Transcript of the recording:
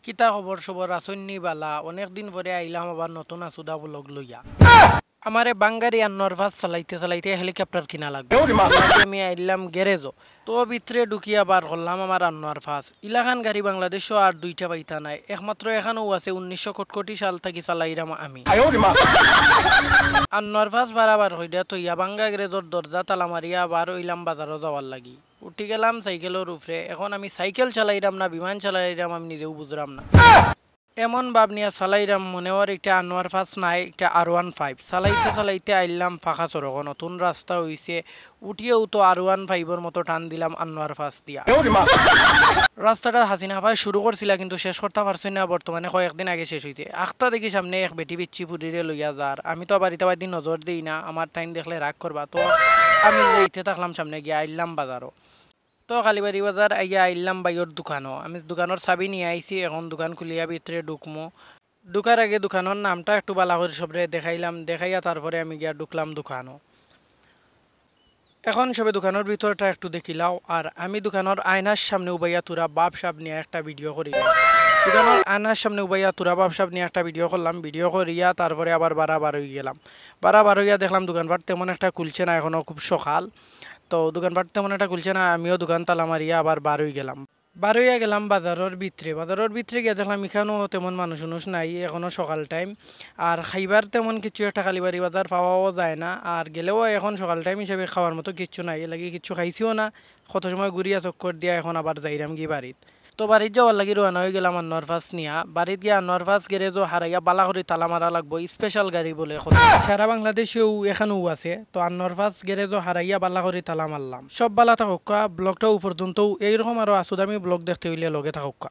কিতা খবর সবর আসন্নি বালা অনেক দিন পরে আইলাম আবার নতুন আসুদা ব্লগ লইয়া আমারে বাঙ্গারি আর নরভাস চালাইতে চালাইতে হেলিকপ্টার কিনা লাগবে আমি আইলাম গ্যারেজও তো ভিতরে ঢুকিয়া বার করলাম আমার আনোয়ার ফাস ইলাখান গাড়ি বাংলাদেশও আর দুইটা পাইতা নাই একমাত্র এখানেও আছে 1961 সাল থেকে চালাইরাম আমি আনোয়ার ফাস বারাবার হইয়া তো ইয়া বাঙ্গা গ্যারেজর দরজা তালা মারিয়া আবার হইলাম বাজারও যাওয়ার লাগি উঠি গেলাম সাইকেলের উপরে এখন আমি সাইকেল চালাইরাম না বিমান চালাইরাম আমি নিজেও বুঝলাম না এমন ভাব নিয়ে চালাইরাম মনে হওয়ার একটা আনোয়ার ফাস নাই একটা R15 চালাইতে চালাইতে আইলাম ফাঁকা সড়ক নতুন রাস্তা হইছে উঠিয়েও তো R15 মতো টান দিলাম আনোয়ার ফাস দিয়া রাস্তাটা হাসিনা ভাই শুরু করছিলা কিন্তু শেষ করতে পারছি না বর্তমানে কয়েকদিন আগে শেষ হয়েছে আখটা দেখি সামনে এক বেটি বিচ্ছি ফুটিরে লইয়া যার আমি তো বাড়িতে বাড়ি নজর দিই না আমার টাইম দেখলে রাগ করবা তো আমি যাইতে থাকলাম সামনে গিয়ে আইলাম বাজারও তো কালীবাড়ি বাজার আইয়া আইলাম বাইর দোকানও আমি দোকানের চাবি নিয়ে আইছি এখন দোকান খুলিয়া ভিতরে ঢুকমো ঢুকার আগে দোকানের নামটা একটু বালা করে সবরে দেখাইলাম দেখাইয়া তারপরে আমি গিয়া ঢুকলাম দোকানও এখন সবে দোকানের ভিতরটা একটু দেখিলাও আর আমি দোকানের আয়নার সামনে উবাইয়া তুরা বাপ সাপ নিয়ে একটা ভিডিও করি দোকানের আয়নার সামনে উবাইয়া তুরা বাপ সাপ নিয়ে একটা ভিডিও করলাম ভিডিও করিয়া তারপরে আবার বাড়া হয়ে গেলাম বাড়া হইয়া দেখলাম দোকানপাট তেমন একটা খুলছে না এখনও খুব সকাল তো দোকানপাট তেমন একটা খুলছে না আমিও দোকান তালা মারিয়া আবার বার হইয়া গেলাম বাজারের ভিতরে গিয়ে দেখলাম এখানেও তেমন মানুষ নাই এখনও সকাল টাইম আর খাইবার তেমন কিছু একটা কালীবাড়ি বাজার পাওয়াও যায় না আর গেলেও এখন সকাল টাইম হিসেবে খাওয়ার মতো কিচ্ছু নাই এ লাগে কিচ্ছু খাইছিও না কত সময় ঘুরিয়া চক্কর দিয়া এখন আবার যাইরাম কি বাড়িত তো বাড়িত যাওয়ার লাগি রওনা হয়ে গেলাম আনোয়ার ফাস নিয়া বাড়িত গিয়া আনোয়ার ফাস গ্যারেজও হারাইয়া বালা করে তালা মারা লাগবো স্পেশাল গাড়ি বলে সারা বাংলাদেশেও এখানেও আছে তো আনোয়ার ফাস গ্যারেজও হারাইয়া বালা করে তালা মারলাম সব বালা থাকুক ব্লগটাও পর্যন্ত এইরকম আরো আসুদ আমি ব্লগ দেখতে হইলে লগে থাকুক।